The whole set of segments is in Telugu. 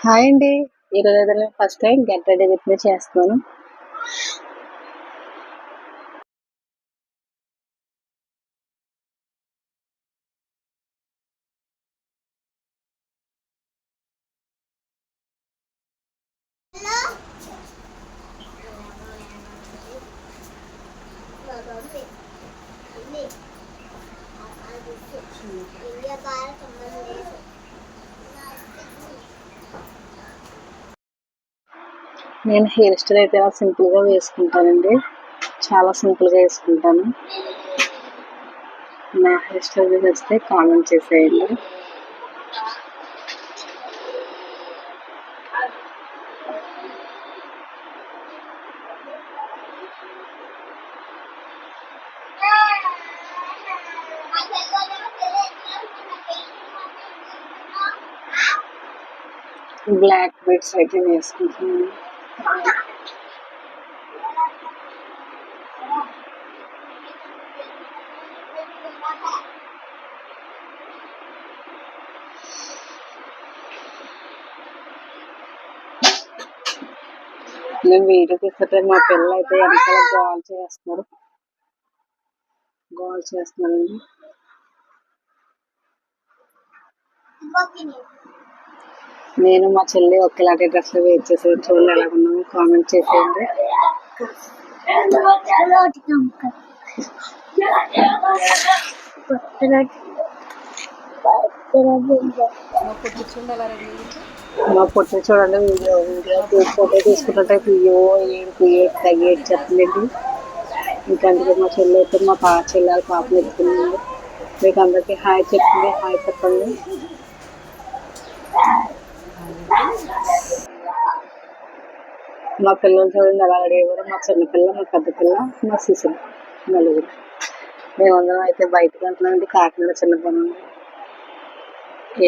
హాయ్ అండి. ఈరోజు అయితే నేను first time get ready with me చేస్తున్నాను. నేను హెయిర్ స్టైల్ అయితే సింపుల్గా వేసుకుంటానండి. చాలా సింపుల్గా వేసుకుంటాను. నా హెయిర్ స్టైల్ నచ్చితే కామెంట్ చేసేయండి. బ్లాక్ బీడ్స్ అయితే వేసుకుంటున్నాను. నేను వీడియో తీస్తుంటే మా పిల్లలు అయితే వెనకాల గోల్ చేస్తున్నానండి. నేను మా చెల్లి ఒకేలాంటి డ్రెస్లో వేర్ చేసేది చూడండి ఎలా ఉన్నామో కామెంట్ చేసేయండి. మా పొట్టి చూడండి వీడియో ఫోటో తీసుకున్నట్టే ఏడు చెప్తుందండి. ఇంకా అందుకే మా చెల్లి అయితే మా చెల్లెల పాపను ఎత్తుకున్నాను. మీకు అందరికీ హాయ్ చెప్తుంది. హాయ్ చెప్పండి. మా పిల్లలు చూడండి ఎలా రెడీ అయ్యారు. మా చిన్నపిల్ల, మా పెద్ద పిల్ల, మా శిశువు నలుగురు. మేమందరం అయితే బయటకు వెళ్తున్నామండి. కాకినాడ చిన్న పని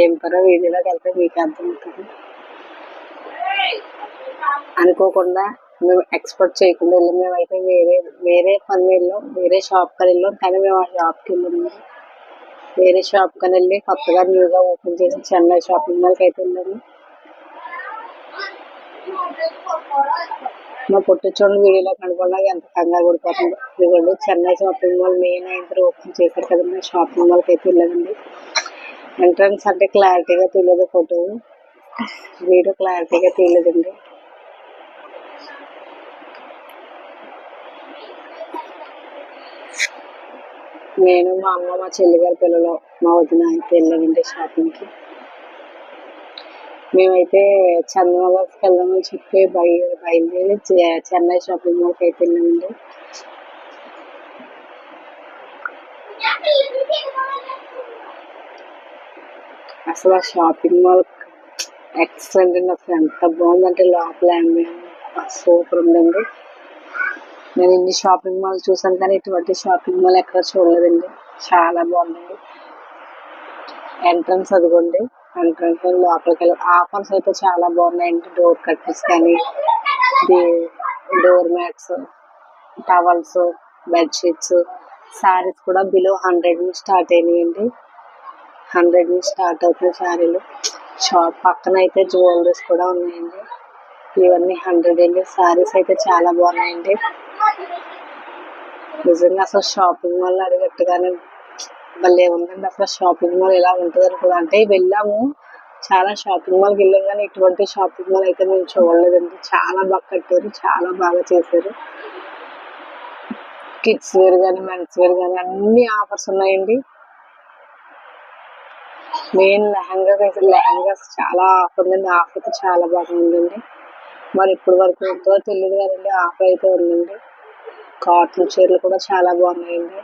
ఏం పరో వీడియోలోకి వెళ్తే మీకు అర్థమవుతుంది. అనుకోకుండా మేము ఎక్స్పెక్ట్ చేయకుండా వెళ్ళాం. మేమైతే వేరే పని వెళ్ళాం, వేరే షాప్కి వెళ్ళాం. కానీ మేము ఆ షాప్కి వెళ్ళాము. వేరే షాప్కి వెళ్ళి కొత్తగా న్యూగా ఓపెన్ చేసి చెన్నై షాపింగ్ మాల్కి అయితే వెళ్ళాము. మా పొట్టి చూడండి వీడియోలో కనపడగా ఎంత కంగారు పడిపోతుంది. ఇదిగోండి చెన్నై షాపింగ్ మాల్ మెయిన్ అయితే ఓపెన్ చేశారు కదండి. షాపింగ్ మాల్కి అయితే వెళ్ళామండి. ఎంట్రన్స్ అంటే క్లారిటీగా తెలియదు, ఫోటో వీడియో క్లారిటీగా తెలియదండి. నేను మా అమ్మ, మా చెల్లిగారి పిల్లలు, మా వదిన అయితే వెళ్ళామండి షాపింగ్కి. మేమైతే చందనగర్కి వెళ్దామని చెప్పి బయలుదేరి చెన్నై షాపింగ్ మాల్కి అయితే వెళ్ళామండి. అసలు ఆ షాపింగ్ మాల్ ఎక్సలెంట్ అండి. అసలు ఎంత బాగుందంటే లోపల సూపర్ ఉందండి. నేను ఇన్ని షాపింగ్ మాల్ చూసాను కానీ ఇటువంటి షాపింగ్ మాల్ ఎక్కడ చూడలేదండి. చాలా బాగుందండి. ఎంట్రన్స్ అదిగోండి. ఎంట్రన్స్ లోపలికి వెళ్ళి ఆఫర్స్ అయితే చాలా బాగున్నాయండి. డోర్ కర్టన్స్ కానీ, door mats, towels, bedsheets, saris కూడా బిలో 100 నుంచి స్టార్ట్ అయినాయండి. 100 నుంచి స్టార్ట్ అవుతాయి శారీలు. షాప్ పక్కన అయితే జ్యువెలరీస్ కూడా ఉన్నాయండి. ఇవన్నీ 100 అండి. శారీస్ అయితే చాలా బాగున్నాయండి. నిజంగా అసలు షాపింగ్ మాల్ అడిగట్టుగానే భలే ఉందండి. అసలు షాపింగ్ మాల్ ఎలా ఉంటుంది అనుకో. అంటే వెళ్ళాము, చాలా షాపింగ్ మాల్కి వెళ్ళాం కానీ ఇటువంటి షాపింగ్ మాల్ అయితే మేము చూడలేదండి. చాలా బాగా కట్టారు, చాలా బాగా చేశారు. కిడ్స్ వేర్ కానీ, మెన్స్ వేర్ కానీ అన్ని ఆఫర్స్ ఉన్నాయండి. మెయిన్ లెహంగాస్ చాలా ఆఫర్ ఉందండి. ఆఫర్ అయితే చాలా బాగా ఉందండి. మరి ఇప్పటి వరకు ఉంటుందో తెలియదు కదండి. ఆఫర్ అయితే ఉందండి. కాటన్ చీరలు కూడా చాలా బాగున్నాయండి.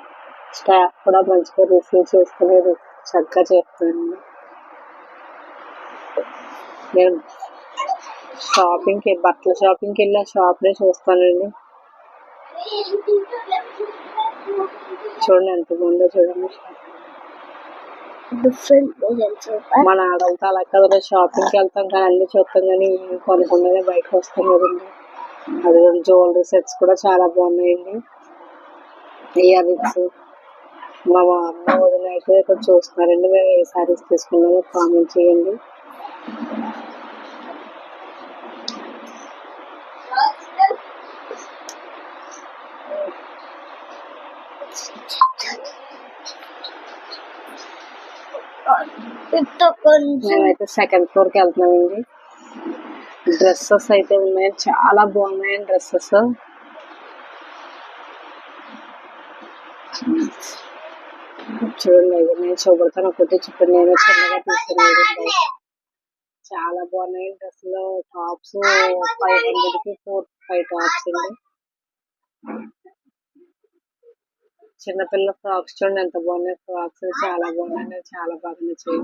స్టాఫ్ కూడా మంచిగా రిసీవ్ చేసుకునేది చక్కగా చేస్తానండి. నేను బట్టల షాపింగ్కి వెళ్ళి ఆ షాప్ని చూస్తానండి. చూడండి ఎంత బాగుందో చూడండి. మన ఆడవాళ్ళతో అలా కదా షాపింగ్కి వెళ్తాం కానీ అన్ని చూస్తాం కానీ కొనకుండానే బయటకు వస్తాం కదండి. అది జ్యువెలరీ సెట్స్ కూడా చాలా బాగున్నాయండి. ఇయర్ రింగ్స్ మా అమ్మ వదిన అయితే ఇక్కడ చూస్తున్నారండి. మేము ఏ శారీస్ తీసుకున్నామో కామెంట్ చేయండి. మేమైతే సెకండ్ ఫ్లోర్కి వెళ్తున్నామండి. డ్రెస్సెస్ అయితే ఉన్నాయి, చాలా బాగున్నాయండి డ్రెస్సెస్. చూడండి నేను చూపడతాను, ఒకటి చెప్పండి. నేను చిన్నగా తీసుకున్నాను, చాలా బాగున్నాయి డ్రెస్సులు. టాప్స్ 500కి 4-5 టాప్స్ అండి. చిన్నపిల్లల ఫ్రాక్స్ చూడండి ఎంత బాగున్నాయి. ఫ్రాక్స్ చాలా బాగున్నాయి, చాలా బాగా నచ్చాయి.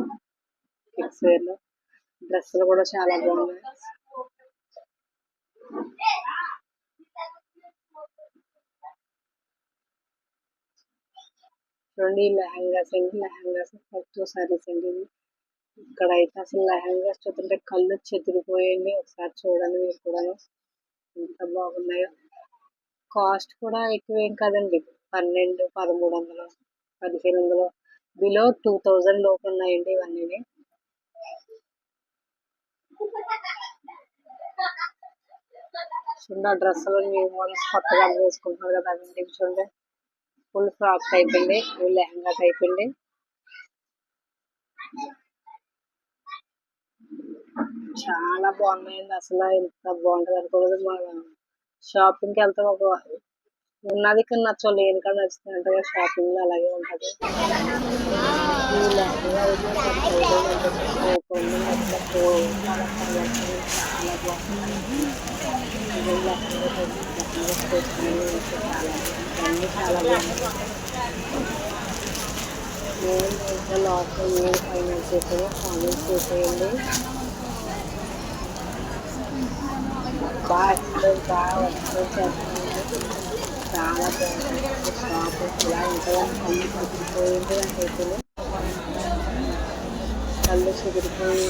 కిడ్స్ వేర్ లో డ్రెస్సులు కూడా చాలా బాగున్నాయి. చూడండి ఈ లెహంగాస్ అండి, లెహంగాస్ ఫస్ట్ సారీస్ అండి. ఇక్కడ అయితే అసలు లెహంగాస్ చూస్తుంటే కళ్ళు చెదిరిపోయండి. ఒకసారి చూడండి మీరు కూడా ఎంత బాగున్నాయో. కాస్ట్ కూడా ఎక్కువ ఏం కాదండి, 1200, 1300, 1500, బిలో 2000 లోపు ఉన్నాయండి ఇవన్నీ. చూడండి ఆ డ్రెస్సులు న్యూ మోడల్స్ కొత్తగా వేసుకుంటున్నారు కదా అవి చూడండి. ఫుల్ ఫ్రాక్ టైప్ అండి, ఫుల్ లెహంగా టైప్ అండి. చాలా బాగున్నాయండి, అసలు ఎంత బాగుంటుంది అనుకోలేదు. మన షాపింగ్కి వెళ్తే ఒక ఉన్నది ఇక్కడ నచ్చో లేని కానీ నచ్చుతుంటే షాపింగ్ లో అలాగే ఉంటది. ఈ లెహంగా అయితే చాలా బాగుంది. నేను ఇంకా లాస్ట్ ఏం ఫైనల్ చేసానో కామెంట్ చేసేయండి. బాగా వర్క్ చేస్తున్నాను, చాలా బాగుంది. షాప్ ఇలా ఉంటుందని కళ్ళు చెదిరిపోయింది. నాకైతే కళ్ళు చెదిరిపోయి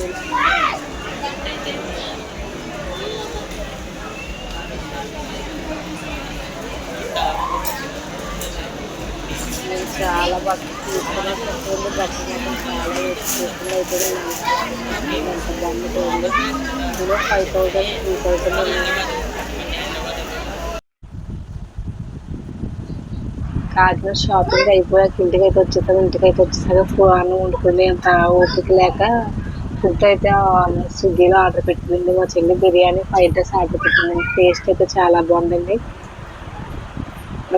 నేను చాలా బట్టలు తీసుకున్నా. బట్టలు మాత్రం చాలా వేసుకుంటుంది. అయితే ఎంత బాగుంటుంది. ఇందులో 5000, 3000 ఉన్నాయి. కాకినాడ షాపింగ్ అయిపోయాక ఇంటికైతే వచ్చేసాను. ఇంటికైతే వచ్చేసాక అన్నం వండుకుని అంత ఓపిక లేక ఫుడ్ అయితే స్విగ్గీలో ఆర్డర్ పెట్టిందండి. మా చెల్లి బిర్యానీ, ఫ్రైడ్ రైస్ ఆర్డర్ పెట్టిందండి. టేస్ట్ అయితే చాలా బాగుందండి.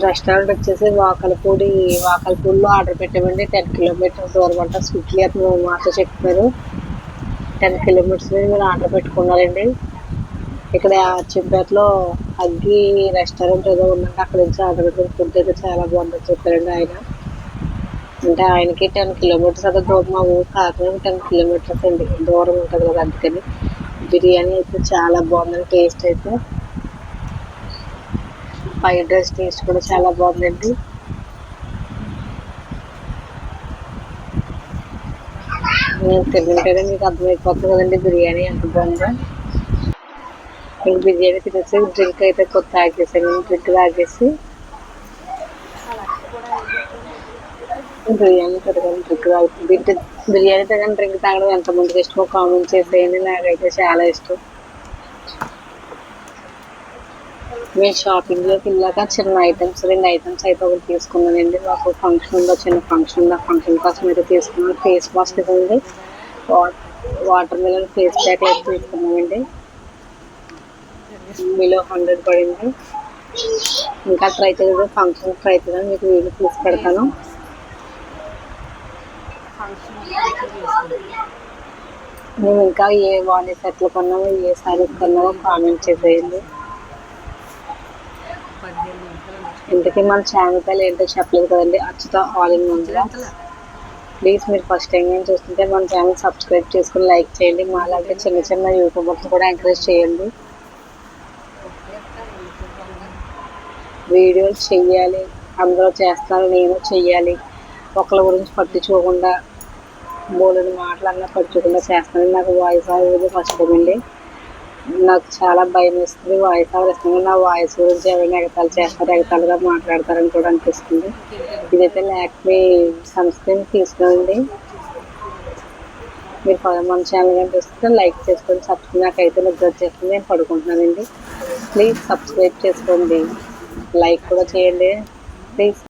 రెస్టారెంట్ వచ్చేసి వాకలపూడిలో ఆర్డర్ పెట్టామండి. 10 కిలోమీటర్స్ దూరం అంట. స్విగ్గీ అతను మాతో చెప్పారు 10 కిలోమీటర్స్ మీరు ఆర్డర్ పెట్టుకున్నారండి. ఇక్కడ చిప్పేటలో అగ్గి రెస్టారెంట్ ఏదో ఉందంటే అక్కడ నుంచి ఆర్డర్ పెట్టుకుని ఫుడ్ అయితే చాలా బాగుంటుంది చెప్పారండి ఆయన. అంటే ఆయనకి 10 కిలోమీటర్స్ అయితే దూరం, మా ఊరు కాకినాడ 10 కిలోమీటర్స్ అండి దూరం ఉంటుంది కదా, అందుకని. బిర్యానీ అయితే చాలా బాగుందండి, టేస్ట్ అయితే. ఫ్రైడ్ రైస్ టేస్ట్ కూడా చాలా బాగుందండి. నేను తింటుంటేనే మీకు అర్థమైపోతుంది కదండి బిర్యానీ ఎంత బాగుందో. ఇంక బిర్యానీ తినేసి డ్రింక్ అయితే కొత్త తాగేసాను. డ్రింక్ తాగేసి బిర్యానీ తిరగాలి. బిర్యానీ తిరగని డ్రింక్ తాగడం ఎంతమందికి ఇష్టమో కామెంట్ చేసేయండి. నాకైతే చాలా ఇష్టం. నేను షాపింగ్లోకి వెళ్ళాక చిన్న ఐటమ్స్ 2 ఐటమ్స్ అయితే ఒకటి తీసుకున్నానండి. మాకు ఫంక్షన్ ఉందో, చిన్న ఫంక్షన్ ఉంది. ఆ ఫంక్షన్ కోసం అయితే తీసుకున్నాను. ఫేస్ వాష్ ఇవ్వండి, వాటర్ మిలన్ ఫేస్ ప్యాక్ అయితే తీసుకున్నామండి. బిలో 100 పడింది. ఇంకా ట్రై చేయలేదు, ఫంక్షన్ ట్రై చేద్దాం, మీకు వీడియో తీసి పెడతాను. మేము ఇంకా ఏ వాణి సెట్లు కొన్నామో, ఏ శారీస్ కొన్నామో కామెంట్ చేసేయండి. ఇంతకీ మన ఛానల్ పేరు ఏంటో చెప్పలేదు కదండి, Achyuta all in one blogs. Please మీరు ఫస్ట్ టైం నేను చూస్తుంటే మన ఛానల్ సబ్స్క్రైబ్ చేసుకుని లైక్ చేయండి. మాలాగే చిన్న చిన్న యూట్యూబర్స్ కూడా ఎంకరేజ్ చేయండి. వీడియోలు చెయ్యాలి, అందరూ చేస్తారు, నేను చెయ్యాలి. ఒకళ్ళ గురించి పట్టించుకోకుండా బోలెడు మాటలన్నా పట్టించకుండా చేస్తాను. నాకు వాయిస్ ఓవర్ ఫస్ట్ టైం అండి. నాకు చాలా భయం వేస్తుంది వాయిస్ ఓవర్ ఇస్తుంది. నా వాయిస్ గురించి ఎవరైనా ఎగతాలుగా మాట్లాడతారని కూడా అనిపిస్తుంది. ఇదైతే లాక్మీ సన్ స్క్రీన్ తీసుకురండి. మీరు మన ఛానల్ కనిపిస్తే లైక్ చేసుకొని సబ్స్క్రైబ్. నాకైతే నిద్ర చేస్తుంది, నేను పడుకుంటున్నానండి. ప్లీజ్ సబ్స్క్రైబ్ చేసుకోండి, లైక్ కూడా చేయండి ప్లీజ్.